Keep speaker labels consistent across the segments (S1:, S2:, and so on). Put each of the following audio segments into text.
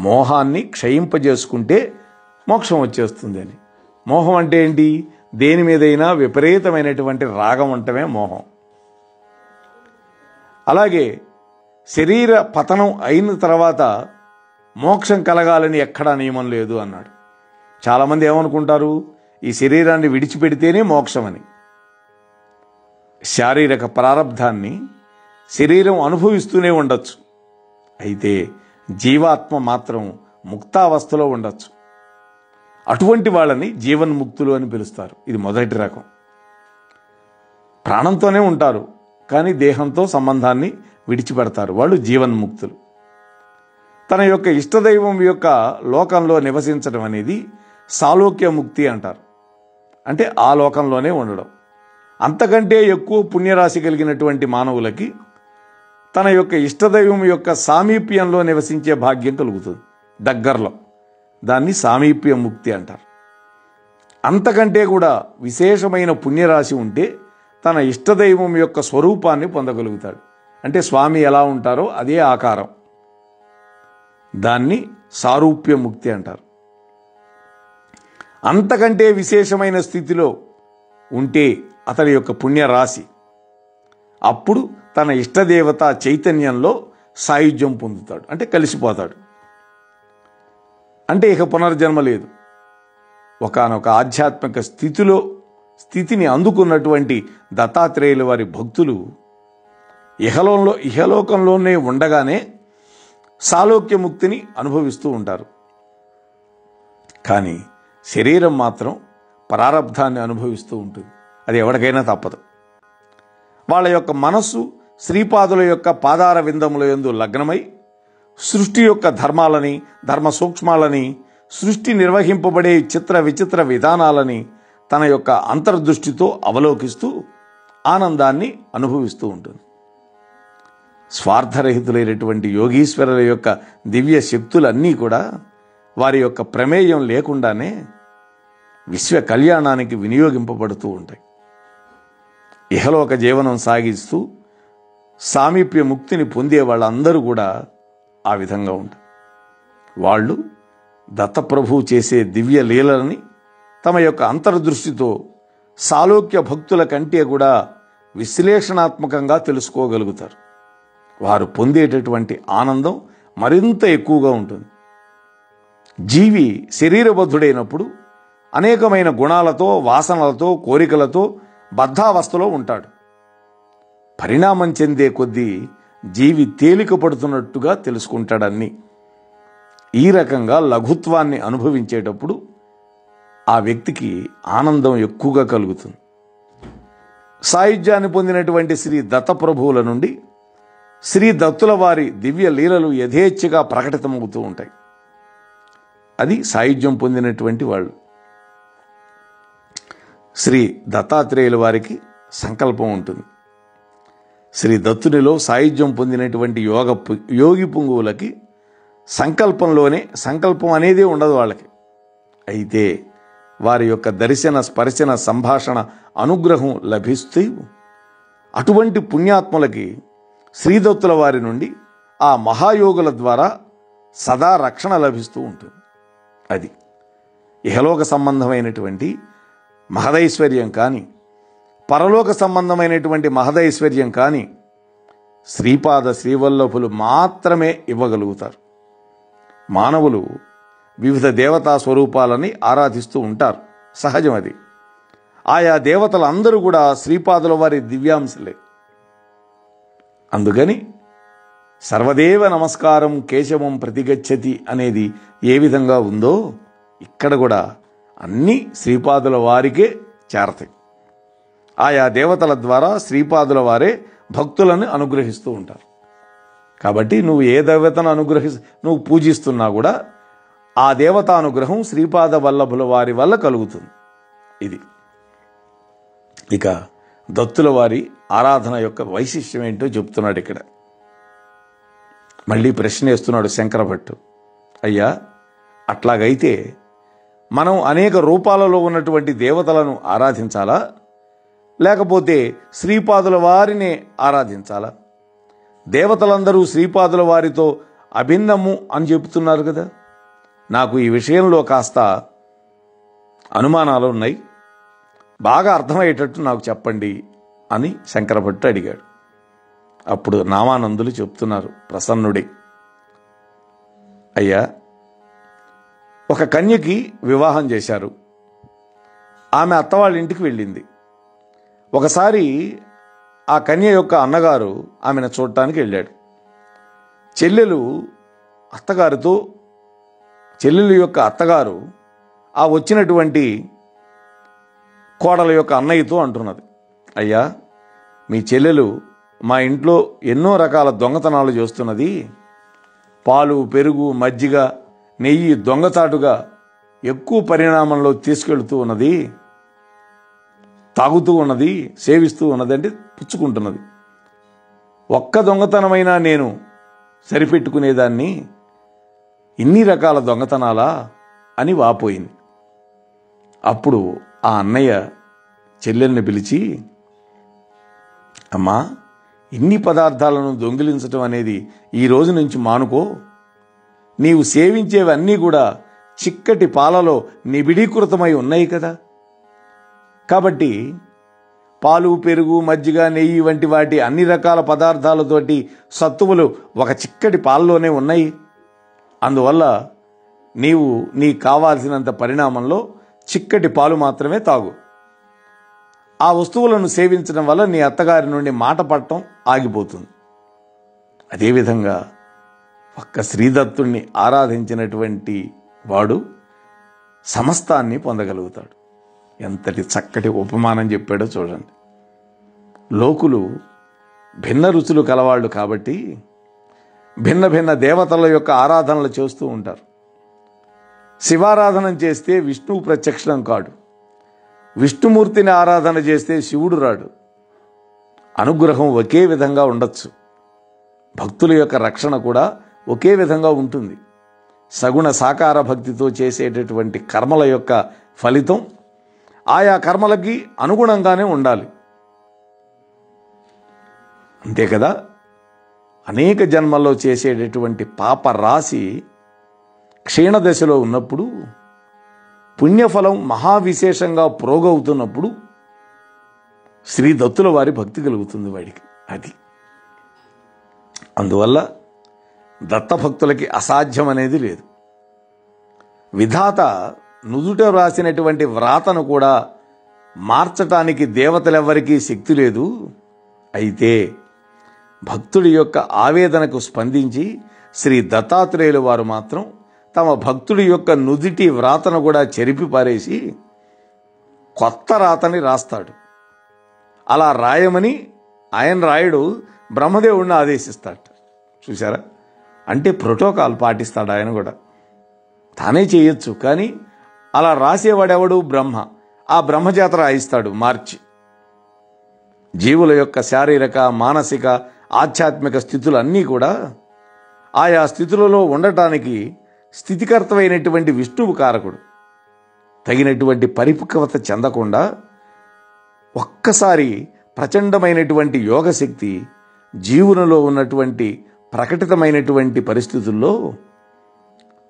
S1: మోహాన్ని క్షయింపజేసుకుంటే మోక్షం వచ్చేస్తుంది అని. మోహం అంటే ఏంటి? దేని మీదైనా విపరీతమైనటువంటి రాగం ఉండటమే మోహం. అలాగే శరీర పతనం అయిన తర్వాత మోక్షం కలగాలని ఎక్కడా నియమం లేదు అన్నాడు. చాలామంది ఏమనుకుంటారు, ఈ శరీరాన్ని విడిచిపెడితేనే మోక్షమని. శారీరక ప్రారబ్ధాన్ని శరీరం అనుభవిస్తూనే ఉండొచ్చు, అయితే జీవాత్మ మాత్రం ముక్తావస్థలో ఉండొచ్చు. అటువంటి వాళ్ళని జీవన్ముక్తులు అని పిలుస్తారు. ఇది మొదటి రకం. ప్రాణంతోనే ఉంటారు కానీ దేహంతో సంబంధాన్ని విడిచిపెడతారు, వాళ్ళు జీవన్ముక్తులు. తన యొక్క ఇష్టదైవం యొక్క లోకంలో నివసించడం అనేది సాలోక్య ముక్తి అంటారు. అంటే ఆ లోకంలోనే ఉండడం. అంతకంటే ఎక్కువ పుణ్యరాశి కలిగినటువంటి మానవులకి తన యొక్క ఇష్టదైవం యొక్క సామీప్యంలో నివసించే భాగ్యం కలుగుతుంది, దగ్గరలో. దాన్ని సామీప్య ముక్తి అంటారు. అంతకంటే కూడా విశేషమైన పుణ్యరాశి ఉంటే తన ఇష్టదైవం యొక్క స్వరూపాన్ని పొందగలుగుతాడు. అంటే స్వామి ఎలా ఉంటారో అదే ఆకారం. దాన్ని సారూప్య ముక్తి అంటారు. అంతకంటే విశేషమైన స్థితిలో ఉంటే అతడి యొక్క పుణ్యరాశి అప్పుడు తన ఇష్టదేవత చైతన్యంలో సాయుధ్యం పొందుతాడు, అంటే కలిసిపోతాడు. అంటే ఇక పునర్జన్మ లేదు. ఒకానొక ఆధ్యాత్మిక స్థితిని అందుకున్నటువంటి దత్తాత్రేయుల వారి భక్తులు ఇహలోకంలోనే ఉండగానే సాలోక్య ముక్తిని అనుభవిస్తూ ఉంటారు. కానీ శరీరం మాత్రం ప్రారబ్ధాన్ని అనుభవిస్తూ ఉంటుంది. అది ఎవరికైనా తప్పదు. వాళ్ళ యొక్క మనస్సు శ్రీపాదుల యొక్క పాదార విందముల యందు లగ్నమై సృష్టి యొక్క ధర్మాలని, ధర్మ సూక్ష్మాలని, సృష్టి నిర్వహింపబడే చిత్ర విచిత్ర విధానాలని తన యొక్క అంతర్దృష్టితో అవలోకిస్తూ ఆనందాన్ని అనుభవిస్తూ ఉంటుంది. స్వార్థరహితులైనటువంటి యోగీశ్వరుల యొక్క దివ్య శక్తులన్నీ కూడా వారి యొక్క ప్రమేయం లేకుండానే విశ్వ కళ్యాణానికి వినియోగింపబడుతూ ఉంటాయి. ఇహలోక జీవనం సాగిస్తూ సామీప్య ముక్తిని పొందే వాళ్ళందరూ కూడా ఆ విధంగా ఉంటారు. వాళ్ళు దత్తప్రభువు చేసే దివ్య లీలలని తమ యొక్క అంతర్దృష్టితో సాలోక్య భక్తుల కంటే కూడా విశ్లేషణాత్మకంగా తెలుసుకోగలుగుతారు. వారు పొందేటటువంటి ఆనందం మరింత ఎక్కువగా ఉంటుంది. జీవి శరీరబద్ధుడైనప్పుడు అనేకమైన గుణాలతో, వాసనలతో, కోరికలతో బద్ధావస్థలో ఉంటాడు. పరిణామం చెందే కొద్దీ జీవి తేలిక పడుతున్నట్టుగా తెలుసుకుంటాడన్ని. ఈ రకంగా లఘుత్వాన్ని అనుభవించేటప్పుడు ఆ వ్యక్తికి ఆనందం ఎక్కువగా కలుగుతుంది. సాయుధ్యాన్ని పొందినటువంటి శ్రీ దత్తప్రభువుల నుండి శ్రీ దత్తుల వారి దివ్య లీలలు యథేచ్ఛగా ప్రకటితమవుతూ ఉంటాయి. అది సాయుధ్యం పొందినటువంటి వాళ్ళు. శ్రీ దత్తాత్రేయుల వారికి సంకల్పం ఉంటుంది. శ్రీ దత్తునిలో సాయుధ్యం పొందినటువంటి యోగి పుంగువులకి సంకల్పం అనేదే ఉండదు వాళ్ళకి. అయితే వారి యొక్క దర్శన, స్పర్శన, సంభాషణ, అనుగ్రహం లభిస్తూ అటువంటి పుణ్యాత్ములకి శ్రీదత్తుల వారి నుండి ఆ మహాయోగుల ద్వారా సదా రక్షణ లభిస్తూ ఉంటుంది. అది ఇహలోక సంబంధమైనటువంటి మహదైశ్వర్యం కానీ, పరలోక సంబంధమైనటువంటి మహదైశ్వర్యం కానీ శ్రీపాద శ్రీవల్లభులు మాత్రమే ఇవ్వగలుగుతారు. మానవులు వివిధ దేవతా స్వరూపాలని ఆరాధిస్తూ ఉంటారు, సహజం అది. ఆయా దేవతలందరూ కూడా శ్రీపాదుల వారి దివ్యాంశలే. అందుకని సర్వదేవ నమస్కారం కేశవం ప్రతిగచ్చతి అనేది ఏ విధంగా ఉందో ఇక్కడ కూడా అన్నీ శ్రీపాదుల వారికే చేరతాయి. ఆయా దేవతల ద్వారా శ్రీపాదుల వారే భక్తులను అనుగ్రహిస్తూ ఉంటారు. కాబట్టి నువ్వు ఏ దేవతను నువ్వు పూజిస్తున్నా కూడా ఆ దేవతానుగ్రహం శ్రీపాద వల్లభుల వారి వల్ల కలుగుతుంది. ఇది ఇక దత్తుల వారి ఆరాధన యొక్క వైశిష్ట్యం ఏంటో చెప్తున్నాడు ఇక్కడ. మళ్ళీ ప్రశ్న వేస్తున్నాడు శంకర భట్టు. అయ్యా, అట్లాగైతే మనం అనేక రూపాలలో ఉన్నటువంటి దేవతలను ఆరాధించాలా, లేకపోతే శ్రీపాదుల వారినే ఆరాధించాలా? దేవతలందరూ శ్రీపాదుల వారితో అభిన్నము అని చెబుతున్నారు కదా. నాకు ఈ విషయంలో కాస్త అనుమానాలు ఉన్నాయి, బాగా అర్థమయ్యేటట్టు నాకు చెప్పండి అని శంకరభట్టు అడిగాడు. అప్పుడు నామానందులు చెప్తున్నారు ప్రసన్నుడి, అయ్యా, ఒక కన్యకి వివాహం చేశారు. ఆమె అత్తవాళ్ళ ఇంటికి వెళ్ళింది. ఒకసారి ఆ కన్య యొక్క అన్నగారు ఆమెను చూడటానికి వెళ్ళాడు. చెల్లెలు యొక్క అత్తగారు ఆ వచ్చినటువంటి కోడల యొక్క అన్నయ్యతో అంటున్నది, అయ్యా, మీ చెల్లెలు మా ఇంట్లో ఎన్నో రకాల దొంగతనాలు చేస్తున్నది. పాలు, పెరుగు, మజ్జిగ, నెయ్యి దొంగచాటుగా ఎక్కువ పరిణామంలో తీసుకెళ్తూ ఉన్నది, తాగుతూ ఉన్నది, సేవిస్తూ ఉన్నది, అంటే పుచ్చుకుంటున్నది. ఒక్క దొంగతనమైనా నేను సరిపెట్టుకునేదాన్ని, ఇన్ని రకాల దొంగతనాలా అని వాపోయింది. అప్పుడు ఆ అన్నయ్య చెల్లెల్ని పిలిచి, అమ్మా, ఇన్ని పదార్థాలను దొంగిలించటం అనేది ఈ రోజు నుంచి మానుకో. నీవు సేవించేవన్నీ కూడా చిక్కటి పాలలో నిబిడీకృతమై ఉన్నాయి కదా. కాబట్టి పాలు, పెరుగు, మజ్జిగ, నెయ్యి వంటి వాటి అన్ని రకాల పదార్థాలతోటి సత్తువులు ఒక చిక్కటి పాలలోనే ఉన్నాయి. అందువల్ల నీకు కావాల్సినంత పరిణామంలో చిక్కటి పాలు మాత్రమే తాగు. ఆ వస్తువులను సేవించడం వల్ల నీ అత్తగారి నుండి మాట పడటం ఆగిపోతుంది. అదేవిధంగా ఒక్క శ్రీదత్తుణ్ణి ఆరాధించినటువంటి వాడు సమస్తాన్ని పొందగలుగుతాడు. ఎంతటి చక్కటి ఉపమానం చెప్పాడో చూడండి. లోకులు భిన్న రుచులు కలవాళ్ళు కాబట్టి భిన్న భిన్న దేవతల యొక్క ఆరాధనలు చేస్తూ ఉంటారు. శివారాధన చేస్తే విష్ణువు ప్రత్యక్షం కాడు, విష్ణుమూర్తిని ఆరాధన చేస్తే శివుడు రాడు. అనుగ్రహం ఒకే విధంగా ఉండొచ్చు, భక్తుల యొక్క రక్షణ కూడా ఒకే విధంగా ఉంటుంది. సగుణ సాకార భక్తితో చేసేటటువంటి కర్మల యొక్క ఫలితం ఆయా కర్మలకి అనుగుణంగానే ఉండాలి. అంతే కదా. అనేక జన్మల్లో చేసేటటువంటి పాప రాశి క్షీణదశలో ఉన్నప్పుడు, పుణ్యఫలం మహావిశేషంగా ప్రోగవుతున్నప్పుడు శ్రీ దత్తుల వారి భక్తి కలుగుతుంది వాడికి. అది అందువల్ల దత్తభక్తులకి అసాధ్యం అనేది లేదు. విధాత నుదుట వ్రాసినటువంటి వ్రాతను కూడా మార్చటానికి దేవతలెవ్వరికీ శక్తి లేదు. అయితే భక్తుడి యొక్క ఆవేదనకు స్పందించి శ్రీ దత్తాత్రేయుల వారు మాత్రం తమ భక్తుడి యొక్క నుదిటి వ్రాతను కూడా చెరిపి పారేసి కొత్త రాతని రాస్తాడు. అలా రాయమని ఆయన రాయుడు బ్రహ్మదేవుడిని ఆదేశిస్తాడు. చూసారా, అంటే ప్రోటోకాల్ పాటిస్తాడు ఆయన కూడా. తానే చేయొచ్చు, కానీ అలా రాసేవాడెవడు? బ్రహ్మ. ఆ బ్రహ్మచేత రాయిస్తాడు మార్చి. జీవుల యొక్క శారీరక, మానసిక, ఆధ్యాత్మిక స్థితులన్నీ కూడా ఆయా స్థితులలో ఉండటానికి స్థితికర్తమైనటువంటి విష్ణువు కారకుడు. తగినటువంటి పరిపక్వత చెందకుండా ఒక్కసారి ప్రచండమైనటువంటి యోగశక్తి జీవునిలో ఉన్నటువంటి ప్రకటితమైనటువంటి పరిస్థితుల్లో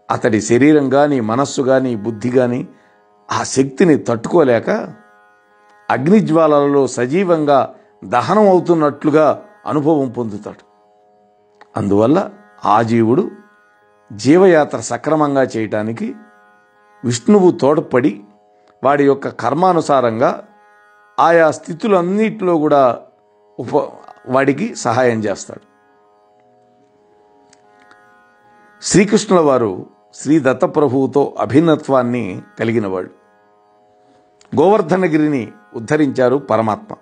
S1: అతడి శరీరం కానీ, మనస్సు కానీ, బుద్ధి కానీ ఆ శక్తిని తట్టుకోలేక అగ్నిజ్వాలలలో సజీవంగా దహనం అవుతున్నట్లుగా అనుభవం పొందుతాడు. అందువల్ల ఆ జీవుడు జీవయాత్ర సక్రమంగా చేయటానికి విష్ణువు తోడ్పడి వాడి యొక్క కర్మానుసారంగా ఆయా స్థితులన్నిటిలో కూడా వాడికి సహాయం చేస్తాడు. శ్రీకృష్ణుల వారు శ్రీ దత్తప్రభువుతో అభిన్నత్వాన్ని కలిగినవాడు. గోవర్ధనగిరిని ఉద్ధరించారు పరమాత్మ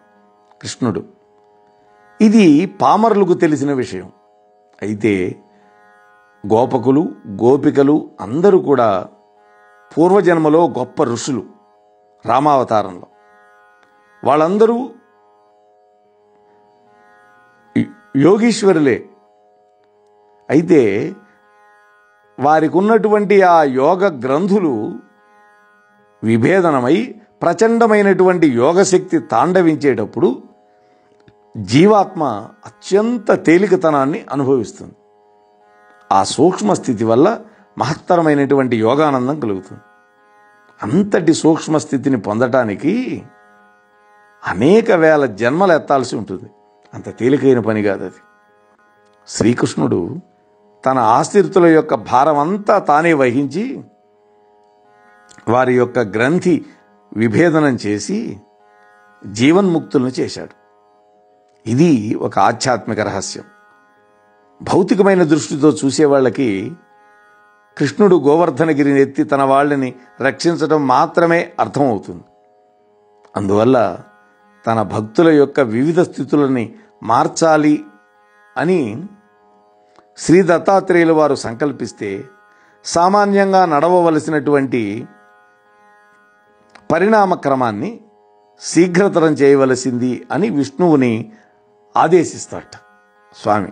S1: కృష్ణుడు. ఇది పామరులకు తెలిసిన విషయం. అయితే గోపకులు, గోపికలు అందరూ కూడా పూర్వజన్మలో గొప్ప ఋషులు. రామావతారంలో వాళ్ళందరూ యోగీశ్వరులే. అయితే వారికి ఉన్నటువంటి ఆ యోగ గ్రంథులు విభేదనమై ప్రచండమైనటువంటి యోగశక్తి తాండవించేటప్పుడు జీవాత్మ అత్యంత తేలికతనాన్ని అనుభవిస్తుంది. ఆ సూక్ష్మ స్థితి వల్ల మహత్తరమైనటువంటి యోగానందం కలుగుతుంది. అంతటి సూక్ష్మ స్థితిని పొందటానికి అనేక వేల జన్మలు ఎత్తాల్సి ఉంటుంది. అంత తేలికైన పని కాదు అది. శ్రీకృష్ణుడు తన ఆశ్రితుల యొక్క భారం అంతా తానే వహించి వారి యొక్క గ్రంథి విభేదనం చేసి జీవన్ముక్తులను చేశాడు. ఇది ఒక ఆధ్యాత్మిక రహస్యం. భౌతికమైన దృష్టితో చూసేవాళ్ళకి కృష్ణుడు గోవర్ధనగిరిని ఎత్తి తన వాళ్ళని రక్షించడం మాత్రమే అర్థమవుతుంది. అందువల్ల తన భక్తుల యొక్క వివిధ స్థితులని మార్చాలి అని శ్రీ దత్తాత్రేయుల వారు సంకల్పిస్తే సామాన్యంగా నడవవలసినటువంటి పరిణామ క్రమాన్ని శీఘ్రతరం చేయవలసింది అని విష్ణువుని ఆదేశిస్తాడట స్వామి.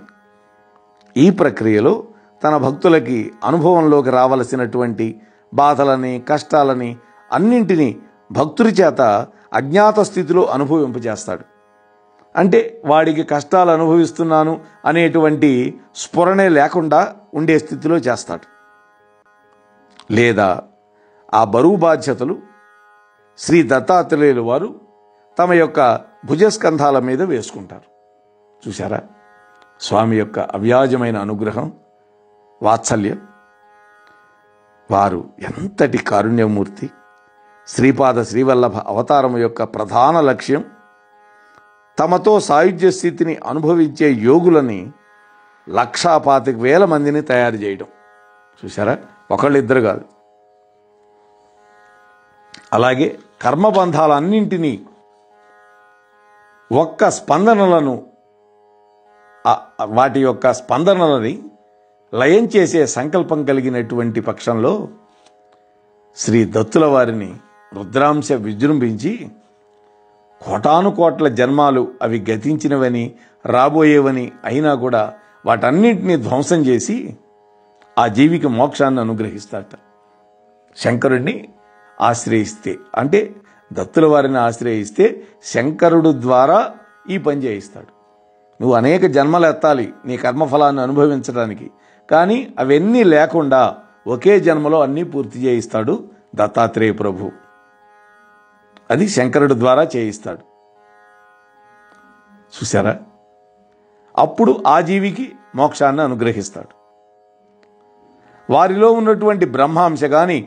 S1: ఈ ప్రక్రియలో తన భక్తులకి అనుభవంలోకి రావలసినటువంటి బాధలని, కష్టాలని అన్నింటినీ భక్తుడి చేత అజ్ఞాత స్థితిలో అనుభవింపజేస్తాడు. అంటే వాడికి కష్టాలు అనుభవిస్తున్నాను అనేటువంటి స్ఫురణే లేకుండా ఉండే స్థితిలో చేస్తాడు. లేదా ఆ బరువు బాధ్యతలు శ్రీ దత్తాత్రేయుల వారు తమ యొక్క భుజస్కంధాల మీద వేసుకుంటారు. చూశారా స్వామి యొక్క అవ్యాజమైన అనుగ్రహం, వాత్సల్యం. వారు ఎంతటి కారుణ్యమూర్తి. శ్రీపాద శ్రీవల్లభ అవతారం యొక్క ప్రధాన లక్ష్యం తమతో సాయుధ్య స్థితిని అనుభవించే యోగులని 1,25,000 మందిని తయారు చేయడం. చూశారా, ఒకళ్ళిద్దరు కాదు. అలాగే కర్మబంధాలన్నింటినీ ఒక్క స్పందనలను వాటి యొక్క స్పందనలని లయం చేసే సంకల్పం కలిగినటువంటి పక్షంలో శ్రీ దత్తుల వారిని రుద్రాంశ విజృంభించి కోటాను కోట్ల జన్మాలు అవి గతించినవని రాబోయేవని అయినా కూడా వాటన్నింటినీ ధ్వంసం చేసి ఆ జీవికి మోక్షాన్ని అనుగ్రహిస్తాట. శంకరుడిని ఆశ్రయిస్తే, అంటే దత్తుల వారిని ఆశ్రయిస్తే శంకరుడు ద్వారా ఈ పని చేయిస్తాడు. నువ్వు అనేక జన్మలు ఎత్తాలి నీ కర్మఫలాన్ని అనుభవించడానికి, కానీ అవన్నీ లేకుండా ఒకే జన్మలో అన్నీ పూర్తి చేయిస్తాడు దత్తాత్రేయ ప్రభు. అది శంకరుడు ద్వారా చేయిస్తాడు. చూసారా, అప్పుడు ఆ జీవికి మోక్షాన్ని అనుగ్రహిస్తాడు. వారిలో ఉన్నటువంటి బ్రహ్మాంశ కానీ,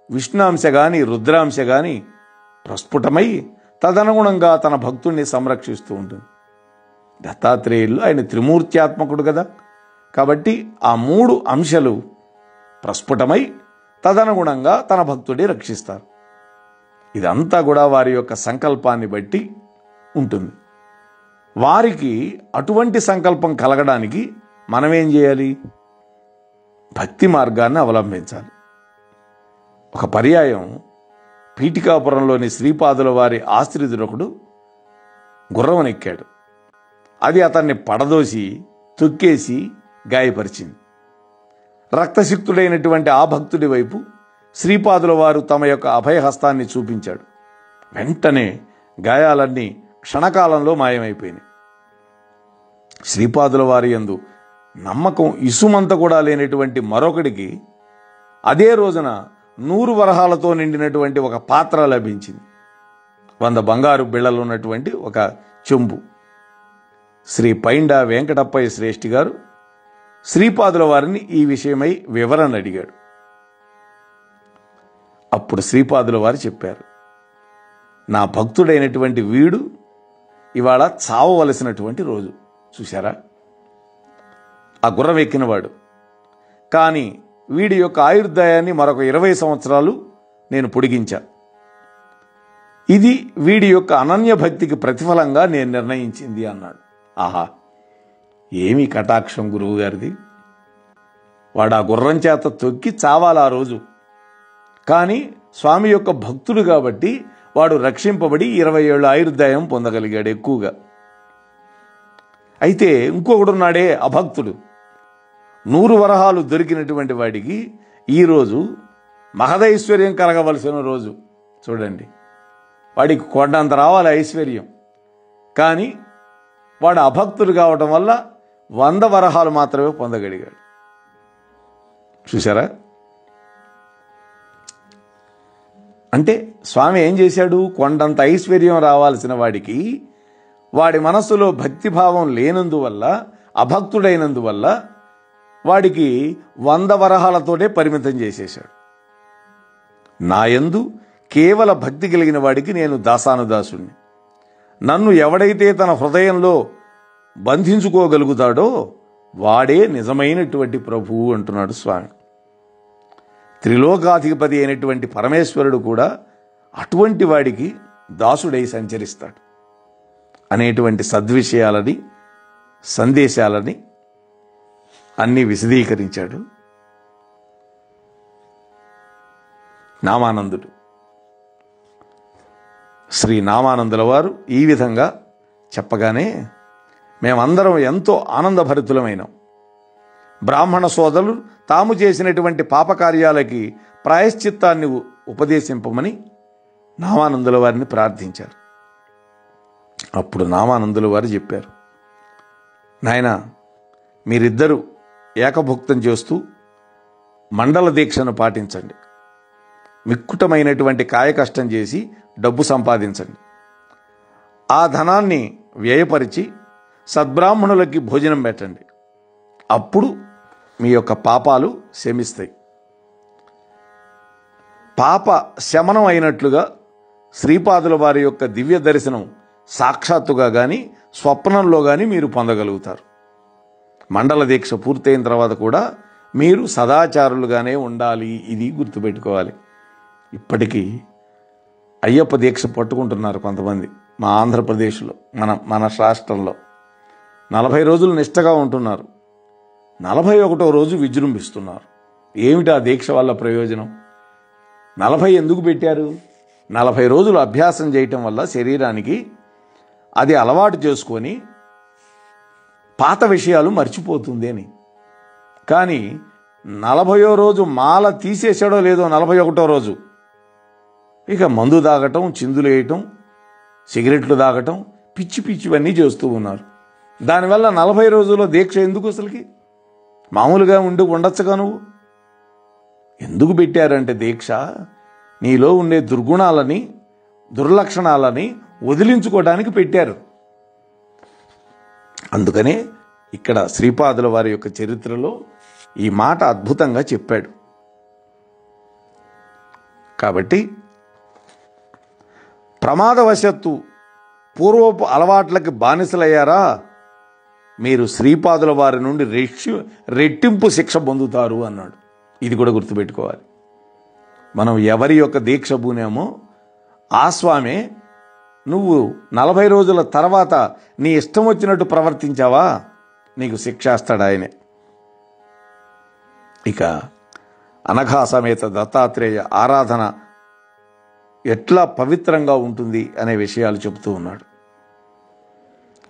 S1: విష్ణుంశ కానీ, రుద్రాంశ కానీ ప్రస్ఫుటమై తదనుగుణంగా తన భక్తుణ్ణి సంరక్షిస్తూ ఉంటుంది. దత్తాత్రేయులు ఆయన త్రిమూర్త్యాత్మకుడు కదా, కాబట్టి ఆ 3 అంశాలు ప్రస్ఫుటమై తదనుగుణంగా తన భక్తుడిని రక్షిస్తారు. ఇదంతా కూడా వారి యొక్క సంకల్పాన్ని బట్టి ఉంటుంది. వారికి అటువంటి సంకల్పం కలగడానికి మనమేం చేయాలి? భక్తి మార్గాన్ని అవలంబించాలి. ఒక పర్యాయం పీఠికాపురంలోని శ్రీపాదుల వారి ఆశ్రితుడొకడు గుర్రం ఎక్కాడు. అది అతన్ని పడదోసి తొక్కేసి గాయపరిచింది. రక్తసిక్తుడైనటువంటి ఆ భక్తుడి వైపు శ్రీపాదుల వారు తమ యొక్క అభయహస్తాన్ని చూపించాడు. వెంటనే గాయాలన్నీ క్షణకాలంలో మాయమైపోయినాయి. శ్రీపాదుల వారి యందు నమ్మకం ఇసుమంత కూడా లేనటువంటి మరొకడికి అదే రోజున 100 వరహాలతో నిండినటువంటి ఒక పాత్ర లభించింది. 100 బంగారు బిళ్ళలు ఉన్నటువంటి ఒక చెంబు. శ్రీ పైండా వెంకటప్పయ్య శ్రేష్ఠి గారు శ్రీపాదుల వారిని ఈ విషయమై వివరణ అడిగాడు. అప్పుడు శ్రీపాదుల వారు చెప్పారు, నా భక్తుడైనటువంటి వీడు ఇవాళ చావవలసినటువంటి రోజు. చూశారా, ఆ గుర్రం ఎక్కినవాడు. కానీ వీడి యొక్క ఆయుర్దాయాన్ని మరొక 20 సంవత్సరాలు నేను పొడిగించా. ఇది వీడి యొక్క అనన్య భక్తికి ప్రతిఫలంగా నేను నిర్ణయించింది అన్నాడు. ఆహా, ఏమి కటాక్షం గురువు గారిది. వాడు ఆ గుర్రం చేత తొక్కి చావాలి ఆ రోజు. కానీ స్వామి యొక్క భక్తుడు కాబట్టి వాడు రక్షింపబడి 20 ఏళ్ళ ఆయుర్దాయం పొందగలిగాడు ఎక్కువగా. అయితే ఇంకొకడున్నాడే అభక్తుడు. 100 వరహాలు దొరికినటువంటి వాడికి ఈరోజు మహదైశ్వర్యం కలగవలసిన రోజు. చూడండి, వాడికి కొండంత రావాలి ఐశ్వర్యం, కానీ వాడు అభక్తుడు కావటం వల్ల 100 వరహాలు మాత్రమే పొందగలిగాడు. చూసారా, అంటే స్వామి ఏం చేశాడు? కొండంత ఐశ్వర్యం రావాల్సిన వాడికి వాడి మనస్సులో భక్తిభావం లేనందువల్ల, అభక్తుడైనందువల్ల వాడికి 100 వరహాలతోటే పరిమితం చేసేశాడు. నాయందు కేవల భక్తి కలిగిన వాడికి నేను దాసానుదాసుణ్ణి. నన్ను ఎవడైతే తన హృదయంలో బంధించుకోగలుగుతాడో వాడే నిజమైనటువంటి ప్రభువు అంటున్నాడు స్వామి. త్రిలోకాధిపతి అయినటువంటి పరమేశ్వరుడు కూడా అటువంటి వాడికి దాసుడై సంచరిస్తాడు అనేటువంటి సద్విషయాలని, సందేశాలని అన్నీ విశదీకరించాడు నామానందుడు. శ్రీ నామానందుల వారు ఈ విధంగా చెప్పగానే మేమందరం ఎంతో ఆనందభరితులమైనాం. బ్రాహ్మణ సోదరులు తాము చేసినటువంటి పాపకార్యాలకి ప్రాయశ్చిత్తాన్ని ఉపదేశింపమని నామానందుల వారిని ప్రార్థించారు. అప్పుడు నామానందుల వారు చెప్పారు, నాయనా, మీరిద్దరూ ఏకభుక్తం చేస్తూ మండల దీక్షను పాటించండి. మిక్కుటమైనటువంటి కాయకష్టం చేసి డబ్బు సంపాదించండి. ఆ ధనాన్ని వ్యయపరిచి సద్బ్రాహ్మణులకి భోజనం పెట్టండి. అప్పుడు మీ యొక్క పాపాలు శమిస్తాయి. పాప శమనం అయినట్లుగా శ్రీపాదుల వారి యొక్క దివ్య దర్శనం సాక్షాత్తుగా కానీ స్వప్నంలో కానీ మీరు పొందగలుగుతారు. మండల దీక్ష పూర్తయిన తర్వాత కూడా మీరు సదాచారులుగానే ఉండాలి. ఇది గుర్తుపెట్టుకోవాలి. ఇప్పటికీ అయ్యప్ప దీక్ష పట్టుకుంటున్నారు కొంతమంది మా ఆంధ్రప్రదేశ్లో, మన రాష్ట్రంలో 40 రోజులు నిష్టగా ఉంటున్నారు. 41వ రోజు విజృంభిస్తున్నారు. ఏమిటి ఆ దీక్ష వల్ల ప్రయోజనం? 40 ఎందుకు పెట్టారు? 40 రోజులు అభ్యాసం చేయటం వల్ల శరీరానికి అది అలవాటు చేసుకొని పాత విషయాలు మర్చిపోతుంది అని. కానీ 40వ రోజు మాల తీసేసాడో లేదో 41వ రోజు ఇక మందు తాగటం, చిందులు వేయటం, సిగరెట్లు తాగటం, పిచ్చి పిచ్చివన్నీ చేస్తూ ఉన్నారు. దానివల్ల 40 రోజుల్లో దీక్ష ఎందుకు? అసలుకి మామూలుగా ఉండొచ్చుగా. నువ్వు ఎందుకు పెట్టారంటే దీక్ష నీలో ఉండే దుర్గుణాలని, దుర్లక్షణాలని వదిలించుకోవడానికి పెట్టారు. అందుకనే ఇక్కడ శ్రీపాదుల వారి యొక్క చరిత్రలో ఈ మాట అద్భుతంగా చెప్పాడు. కాబట్టి ప్రమాదవశత్తు పూర్వపు అలవాట్లకి బానిసలయ్యారా, మీరు శ్రీపాదుల వారి నుండి రెట్టింపు శిక్ష పొందుతారు అన్నాడు. ఇది కూడా గుర్తుపెట్టుకోవాలి. మనం ఎవరి యొక్క దీక్ష పూనామో ఆ స్వామే నువ్వు 40 రోజుల తర్వాత నీ ఇష్టం వచ్చినట్టు ప్రవర్తించావా నీకు శిక్షేస్తాడు ఆయనే. ఇక అనఘా సమేత దత్తాత్రేయ ఆరాధన ఎట్లా పవిత్రంగా ఉంటుంది అనే విషయాలు చెబుతూ ఉన్నాడు.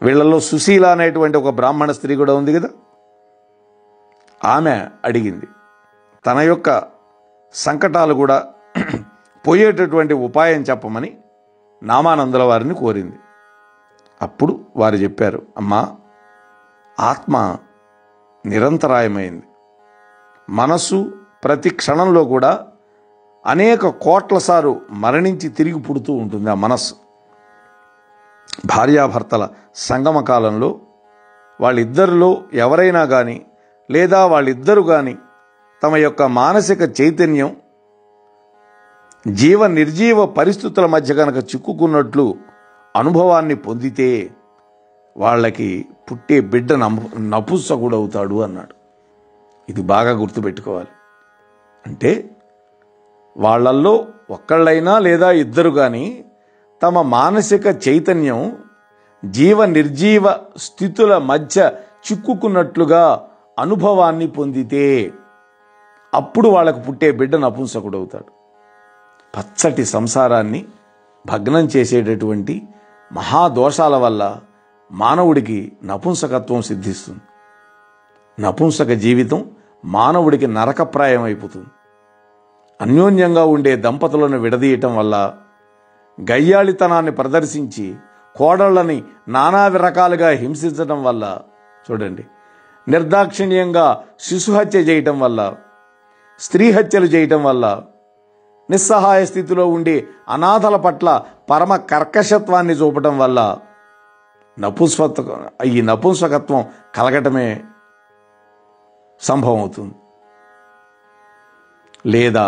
S1: వీళ్ళల్లో సుశీల అనేటువంటి ఒక బ్రాహ్మణ స్త్రీ కూడా ఉంది కదా. ఆమె అడిగింది తన యొక్క సంకటాలు కూడా పోయేటటువంటి ఉపాయం చెప్పమని నామానందుల వారిని కోరింది. అప్పుడు వారు చెప్పారు, అమ్మా, ఆత్మ నిరంతరాయమైంది. మనస్సు ప్రతి క్షణంలో కూడా అనేక కోట్ల సార్లు మరణించి తిరిగి పుడుతూ ఉంటుంది. ఆ మనస్సు భార్యాభర్తల సంగమ కాలంలో వాళ్ళిద్దరిలో ఎవరైనా కానీ లేదా వాళ్ళిద్దరు కానీ తమ యొక్క మానసిక చైతన్యం జీవ నిర్జీవ పరిస్థితుల మధ్య కనుక చిక్కుకున్నట్లు అనుభవాన్ని పొందితే వాళ్ళకి పుట్టే బిడ్డ నపుంసకుడవుతాడు అన్నాడు. ఇది బాగా గుర్తుపెట్టుకోవాలి. అంటే వాళ్ళల్లో ఒక్కళ్ళైనా లేదా ఇద్దరు కానీ తమ మానసిక చైతన్యం జీవ నిర్జీవ స్థితుల మధ్య చిక్కుకున్నట్లుగా అనుభవాన్ని పొందితే అప్పుడు వాళ్ళకు పుట్టే బిడ్డ నపుంసకుడవుతాడు. పచ్చటి సంసారాన్ని భగ్నం చేసేటటువంటి మహాదోషాల వల్ల మానవుడికి నపుంసకత్వం సిద్ధిస్తుంది. నపుంసక జీవితం మానవుడికి నరకప్రాయం అయిపోతుంది. అన్యోన్యంగా ఉండే దంపతులను విడదీయటం వల్ల, గయ్యాళితనాన్ని ప్రదర్శించి కోడళ్ళని నానా రకాలుగా హింసించడం వల్ల, చూడండి, నిర్దాక్షిణ్యంగా శిశుహత్య చేయటం వల్ల, స్త్రీ హత్యలు చేయటం వల్ల నిస్సహాయ స్థితిలో ఉండే అనాథల పట్ల పరమ కర్కశత్వాన్ని చూపటం వల్ల ఈ నపుంసకత్వం కలగటమే సంభవం అవుతుంది. లేదా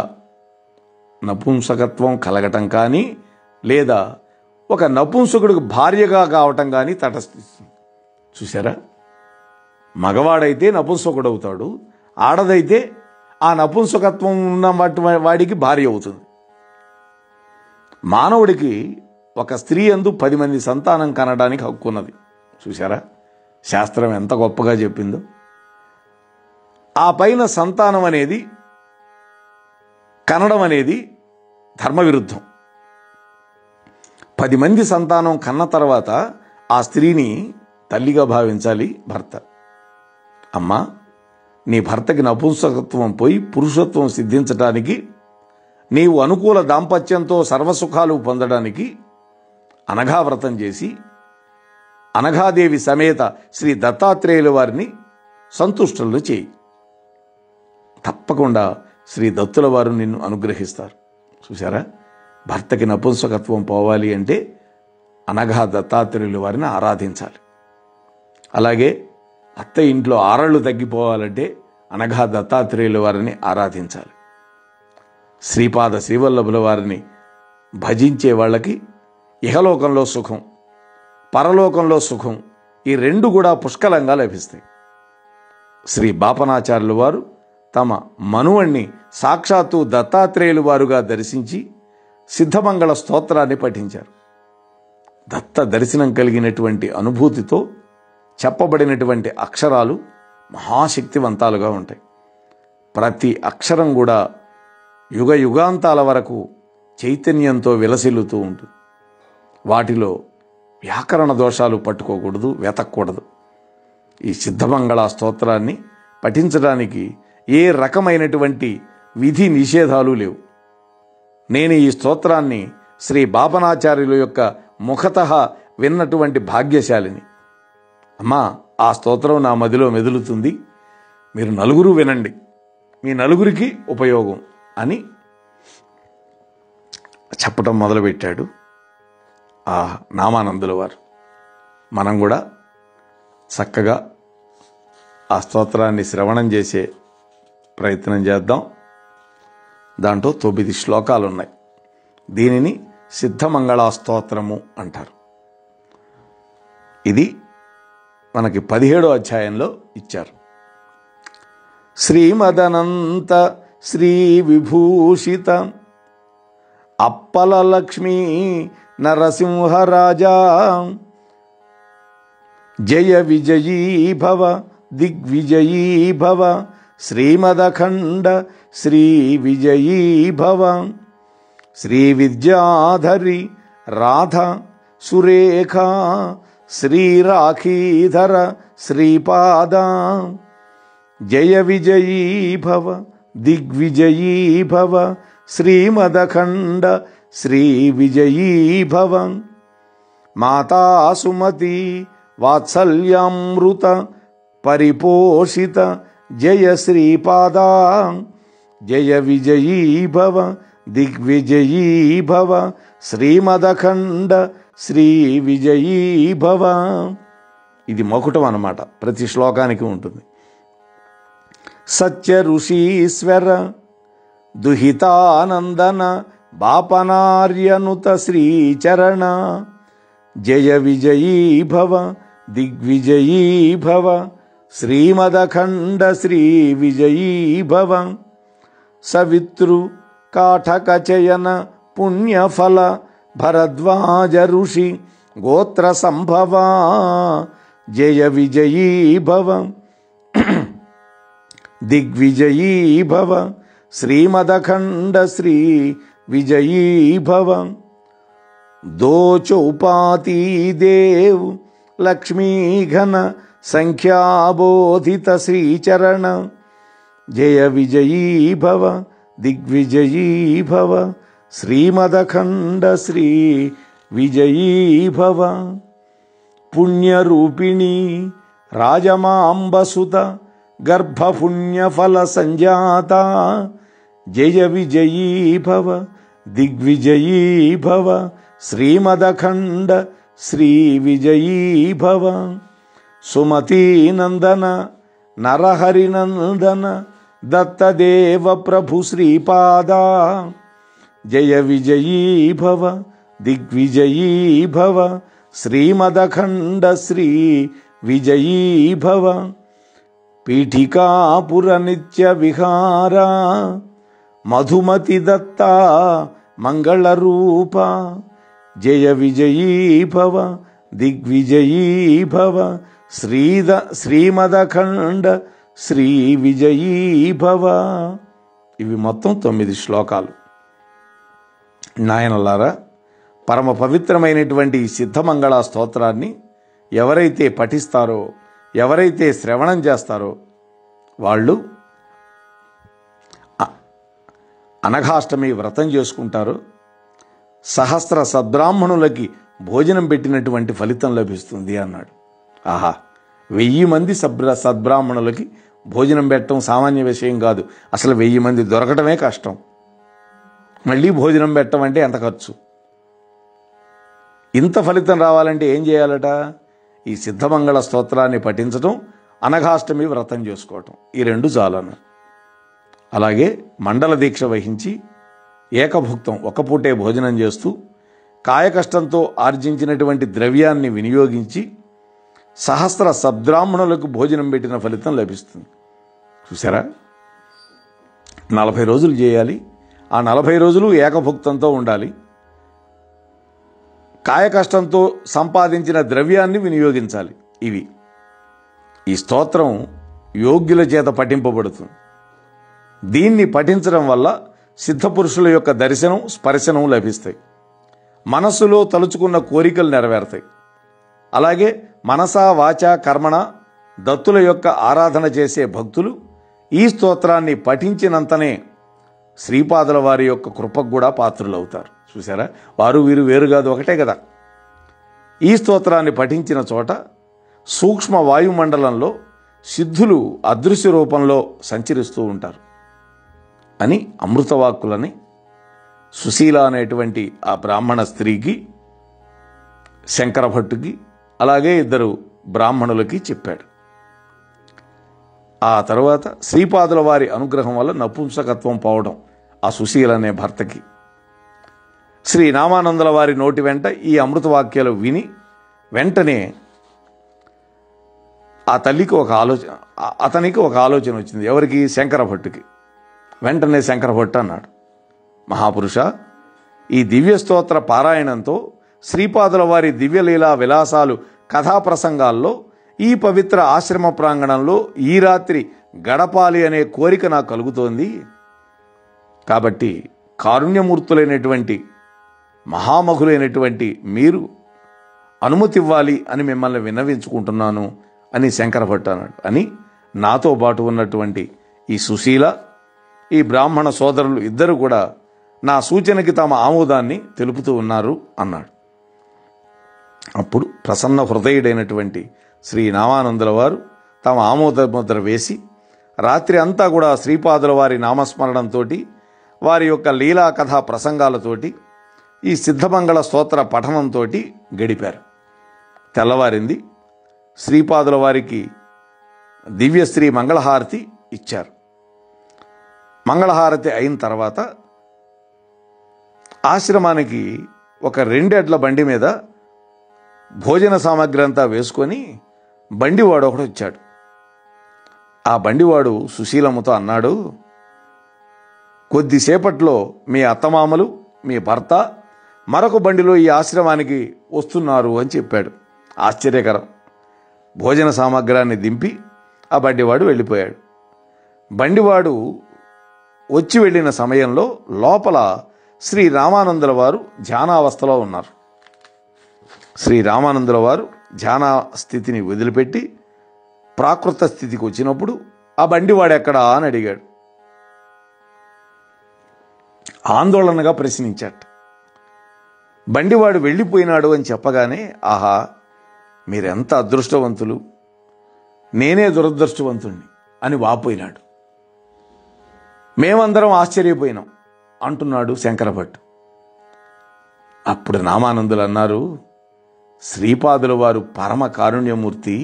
S1: నపుంసకత్వం కలగటం కానీ, లేదా ఒక నపుంసకుడికి భార్యగా కావటం కానీ తటస్థిస్తుంది. చూసారా, మగవాడైతే నపుంసకుడు అవుతాడు, ఆడదైతే ఆ నపుంసకత్వం ఉన్న వాడికి భార్య అవుతుంది. మానవుడికి ఒక స్త్రీ యందు 10 మంది సంతానం కనడానికి హక్కు ఉన్నది. చూసారా, శాస్త్రం ఎంత గొప్పగా చెప్పిందో. ఆ పైన సంతానం అనేది కనడం అనేది ధర్మ విరుద్ధం. 10 మంది సంతానం కన్న తర్వాత ఆ స్త్రీని తల్లిగా భావించాలి భర్త. అమ్మా, నీ భర్తకి నపుంసకత్వం పోయి పురుషత్వం సిద్ధించటానికి, నీవు అనుకూల దాంపత్యంతో సర్వసుఖాలు పొందడానికి అనఘావ్రతం చేసి అనఘాదేవి సమేత శ్రీ దత్తాత్రేయుల వారిని సంతుష్టులను చేయి. తప్పకుండా శ్రీ దత్తుల వారు నిన్ను అనుగ్రహిస్తారు. చూసారా, భర్తకి నపుంసకత్వం పోవాలి అంటే అనఘా దత్తాత్రేయుల వారిని ఆరాధించాలి. అలాగే అత్త ఇంట్లో ఆరళ్ళు తగ్గిపోవాలంటే అనఘా దత్తాత్రేయుల వారిని ఆరాధించాలి. శ్రీపాద శ్రీవల్లభుల వారిని భజించే వాళ్ళకి ఇహలోకంలో సుఖం, పరలోకంలో సుఖం, ఈ 2 కూడా పుష్కలంగా లభిస్తాయి. శ్రీ బాపనాచార్యుల వారు తమ మనువణ్ణి సాక్షాత్తు దత్తాత్రేయులు వారుగా దర్శించి సిద్ధమంగళ స్తోత్రాన్ని పఠించారు. దత్త దర్శనం కలిగినటువంటి అనుభూతితో చెప్పబడినటువంటి అక్షరాలు మహాశక్తివంతాలుగా ఉంటాయి. ప్రతి అక్షరం కూడా యుగ యుగాంతాల వరకు చైతన్యంతో విలసిల్లుతూ ఉంటుంది. వాటిలో వ్యాకరణ దోషాలు పట్టుకోకూడదు, వెతకూడదు. ఈ సిద్ధమంగళ స్తోత్రాన్ని పఠించడానికి ఏ రకమైనటువంటి విధి నిషేధాలు లేవు. నేను ఈ స్తోత్రాన్ని శ్రీ బాపనాచార్యుల యొక్క ముఖతః విన్నటువంటి భాగ్యశాలిని. అమ్మా, ఆ స్తోత్రం నా మదిలో మెదులుతుంది, మీరు నలుగురు వినండి, మీ నలుగురికి ఉపయోగం అని చెప్పటం మొదలుపెట్టాడు ఆ నామానందుల వారు. మనం కూడా చక్కగా ఆ స్తోత్రాన్ని శ్రవణం చేసే ప్రయత్నం చేద్దాం. దాంట్లో 9 శ్లోకాలు ఉన్నాయి. దీనిని సిద్ధమంగళ స్తోత్రము అంటారు. ఇది మనకి 17వ అధ్యాయంలో ఇచ్చారు. శ్రీమదనంత శ్రీ విభూషిత అప్పల లక్ష్మీ నరసింహరాజా జయ విజయీ భవ దిగ్విజయీ భవ శ్రీమదఖండ శ్రీ విజయీ భవ శ్రీ విద్యాధరి రాధ సురేఖ శ్రీరాఖీధర శ్రీపాద జయ విజయీ భవ దిగ్విజయీ భవ శ్రీమదఖండ శ్రీ విజయీ భవ మాతా సుమతి వాత్సల్యామృత పరిపోషిత జయ శ్రీపాద జయ విజయీ భవ దిగ్విజయీ భవ శ్రీమదఖండ శ్రీ విజయీ భవ. ఇది మకుటం అన్నమాట, ప్రతి శ్లోకానికి ఉంటుంది. సత్య ఋషీశ్వర దుహితానందన బాపనార్యనుత శ్రీచరణ జయ విజయీ భవ దిగ్విజయీ భవ శ్రీమదఖండ శ్రీ విజయీ భవ సవితృ కాఠకచయన పుణ్యఫల భరద్వాజ ఋషి గోత్ర సంభవా జయ విజయీ భవ దిగ్విజయీ భవ శ్రీమదఖండ శ్రీ విజయీ భవ దోచౌపాతీ దేవ్ లక్ష్మీఘన సంఖ్యాబోధిత శ్రీచరణ జయ విజయీ భవ దిగ్విజయీ భవ శ్రీమదఖండ శ్రీ విజయీ భవ పుణ్యరూపిణీ రాజమాంబసుత గర్భపుణ్యఫల సంజాత జయ విజయీ భవ దిగ్విజయీ భవ శ్రీమదఖండ శ్రీ విజయీ భవ సుమతీనందన నరహరినందన దత్తదేవ ప్రభు శ్రీపాదా జయ విజయీ భవ దిగ్విజయీ భవ శ్రీమదఖండ శ్రీ విజయీ భవ పీఠికాపుర నిత్య విహార మధుమతి దత్త మంగళరూప జయ విజయీ భవ దిగ్విజయీ భవ శ్రీమదఖండ శ్రీ విజయీ భవ. ఇవి మొత్తం 9 శ్లోకాలు. నాయనలారా, పరమ పవిత్రమైనటువంటి ఈ సిద్ధమంగళ స్తోత్రాన్ని ఎవరైతే పఠిస్తారో, ఎవరైతే శ్రవణం చేస్తారో వాళ్ళు అనఘాష్టమి వ్రతం చేసుకుంటారో సహస్ర సద్బ్రాహ్మణులకి భోజనం పెట్టినటువంటి ఫలితం లభిస్తుంది అన్నాడు. ఆహా, 1000 మంది సద్బ్రాహ్మణులకి భోజనం పెట్టడం సామాన్య విషయం కాదు. అసలు 1000 మంది దొరకటమే కష్టం. మళ్ళీ భోజనం పెట్టడం అంటే ఎంత ఖర్చు. ఇంత ఫలితం రావాలంటే ఏం చేయాలట? ఈ సిద్ధమంగళ స్తోత్రాన్ని పఠించడం, అనఘాష్టమి వ్రతం చేసుకోవటం, ఈ 2 చాలను. అలాగే మండల దీక్ష వహించి ఏకభుక్తం, ఒక పూటే భోజనం చేస్తూ కాయకష్టంతో ఆర్జించినటువంటి ద్రవ్యాన్ని వినియోగించి సహస్ర సద్బ్రాహ్మణులకు భోజనం పెట్టిన ఫలితం లభిస్తుంది. చూసారా? 40 రోజులు చేయాలి. ఆ 40 రోజులు ఏకభుక్తంతో ఉండాలి. కాయకష్టంతో సంపాదించిన ద్రవ్యాన్ని వినియోగించాలి. ఇవి ఈ స్తోత్రం యోగ్యుల చేత పఠింపబడుతుంది. దీన్ని పఠించడం వల్ల సిద్ధపురుషుల యొక్క దర్శనం, స్పర్శనం లభిస్తాయి. మనస్సులో తలుచుకున్న కోరికలు నెరవేరుతాయి. అలాగే మనసా వాచా కర్మణ దత్తుల యొక్క ఆరాధన చేసే భక్తులు ఈ స్తోత్రాన్ని పఠించినంతనే శ్రీపాదుల వారి యొక్క కృపకు కూడా పాత్రులవుతారు. చూసారా? వారు వీరు వేరు కాదు, ఒకటే కదా. ఈ స్తోత్రాన్ని పఠించిన చోట సూక్ష్మ వాయుమండలంలో సిద్ధులు అదృశ్య రూపంలో సంచరిస్తూ ఉంటారు అని అమృతవాక్కులని సుశీల అనేటువంటి ఆ బ్రాహ్మణ స్త్రీకి, శంకర భట్టుకి, అలాగే 2 బ్రాహ్మణులకి చెప్పాడు. ఆ తర్వాత శ్రీపాదుల వారి అనుగ్రహం వల్ల నపుంసకత్వం పోవడం ఆ సుశీల అనే భర్తకి. శ్రీ రామానందుల వారి నోటి వెంట ఈ అమృతవాక్యాలు విని వెంటనే అతనికి ఒక ఆలోచన వచ్చింది. ఎవరికి? శంకర భట్టుకి. వెంటనే శంకర భట్టు అన్నాడు, మహాపురుష, ఈ దివ్య స్తోత్ర పారాయణంతో శ్రీపాదుల వారి దివ్యలీలా విలాసాలు కథాప్రసంగాల్లో ఈ పవిత్ర ఆశ్రమ ప్రాంగణంలో ఈ రాత్రి గడపాలి అనే కోరిక నాకు కలుగుతోంది. కాబట్టి కారుణ్యమూర్తులైనటువంటి మహామహులైనటువంటి మీరు అనుమతి ఇవ్వాలి అని మిమ్మల్ని విన్నవించుకుంటున్నాను అని శంకర భట్టు అన్నాడు. అని నాతో పాటు ఉన్నటువంటి ఈ సుశీల, ఈ బ్రాహ్మణ సోదరులు 2 కూడా నా సూచనకి తమ ఆమోదాన్ని తెలుపుతూ ఉన్నారు అన్నాడు. అప్పుడు ప్రసన్న హృదయుడైనటువంటి శ్రీ రామానందుల వారు తమ ఆమోద ముద్ర వేసి రాత్రి అంతా కూడా శ్రీపాదుల వారి నామస్మరణంతో, వారి యొక్క లీలా కథా ప్రసంగాలతోటి, ఈ సిద్ధమంగళ స్తోత్ర పఠనంతో గడిపారు. తెల్లవారింది. శ్రీపాదుల వారికి దివ్యశ్రీ మంగళహారతి ఇచ్చారు. మంగళహారతి అయిన తర్వాత ఆశ్రమానికి ఒక 2 ఎడ్ల బండి మీద భోజన సామగ్రి అంతా వేసుకొని బండివాడు ఒకడు వచ్చాడు. ఆ బండివాడు సుశీలమ్మతో అన్నాడు, కొద్దిసేపట్లో మీ అత్తమామలు, మీ భర్త మరొక బండిలో ఈ ఆశ్రమానికి వస్తున్నారు అని చెప్పాడు. ఆశ్చర్యకరం. భోజన సామగ్రాన్ని దింపి ఆ బండివాడు వెళ్ళిపోయాడు. బండివాడు వచ్చి వెళ్ళిన సమయంలో లోపల శ్రీ రామానందుల వారు ధ్యానావస్థలో ఉన్నారు. శ్రీ రామానందుల వారు ధ్యాన స్థితిని వదిలిపెట్టి ప్రాకృత స్థితికి వచ్చినప్పుడు ఆ బండివాడు ఎక్కడా అని అడిగాడు. ఆందోళనగా ప్రశ్నించాడు. బండివాడు వెళ్ళిపోయినాడు అని చెప్పగానే, ఆహా, మీరెంత అదృష్టవంతులు, నేనే దురదృష్టవంతుణ్ణి అని వాపోయినాడు. మేమందరం ఆశ్చర్యపోయినాం అంటున్నాడు శంకరభట్టు. అప్పుడు నామానందులు అన్నారు, శ్రీపాదుల వారు పరమ కారుణ్యమూర్తి,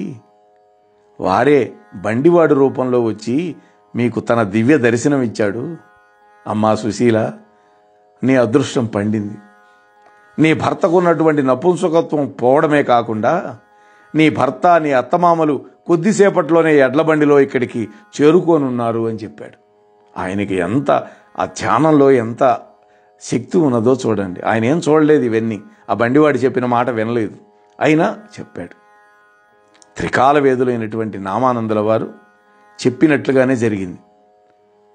S1: వారే బండివాడు రూపంలో వచ్చి మీకు తన దివ్య దర్శనం ఇచ్చాడు. అమ్మా సుశీల, నీ అదృష్టం పండింది. నీ భర్తకున్నటువంటి నపుంసకత్వం పోవడమే కాకుండా నీ భర్త నీ అత్తమామలు కొద్దిసేపట్లోనే ఎడ్ల బండిలో ఇక్కడికి చేరుకోనున్నారు అని చెప్పాడు. ఆయనకి ఎంత ఆ ధ్యానంలో ఎంత శక్తి ఉన్నదో చూడండి. ఆయన ఏం చూడలేదు ఇవన్నీ, ఆ బండివాడు చెప్పిన మాట వినలేదు, అయినా చెప్పాడు. త్రికాల వేదులైనటువంటి నామానందుల వారు చెప్పినట్లుగానే జరిగింది.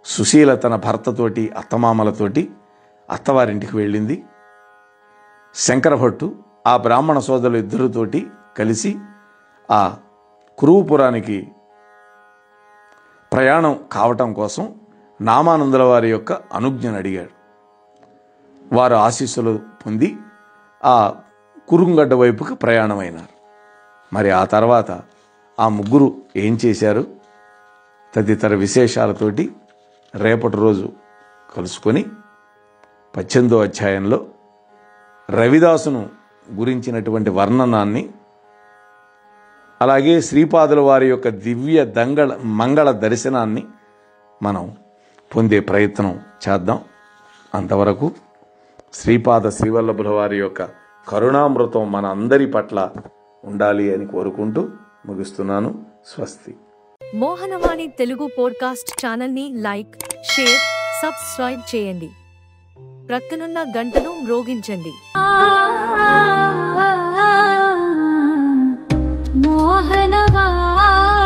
S1: సుశీల తన భర్తతోటి అత్తమామలతోటి అత్తవారింటికి వెళ్ళింది. శంకరభట్టు ఆ బ్రాహ్మణ సోదరులు ఇద్దరితోటి కలిసి ఆ కురువుపురానికి ప్రయాణం కావటం కోసం నామానందుల వారి యొక్క అనుజ్ఞను అడిగాడు. వారు ఆశీస్సులు పొంది ఆ కురుంగడ్డ వైపుకి ప్రయాణమైనారు. మరి ఆ తర్వాత ఆ ముగ్గురు ఏం చేశారు తదితర విశేషాలతోటి రేపటి రోజు కలుసుకొని 18వ అధ్యాయంలో రవిదాసును గురించినటువంటి వర్ణనాన్ని, అలాగే శ్రీపాదుల వారి యొక్క దివ్య మంగళ దర్శనాన్ని మనం పొందే ప్రయత్నం చేద్దాం. అంతవరకు శ్రీపాద శ్రీవల్లభుల వారి యొక్క కరుణామృతం మన అందరి పట్ల ఉండాలి అని కోరుకుంటూ ముగిస్తున్నాను. స్వస్తి.
S2: మోహనవాణి తెలుగు పోడ్కాస్ట్ ఛానల్ని లైక్, షేర్, సబ్స్క్రైబ్ చేయండి. ప్రక్కనున్న గంటను మ్రోగించండి.
S3: మోహనవాణి.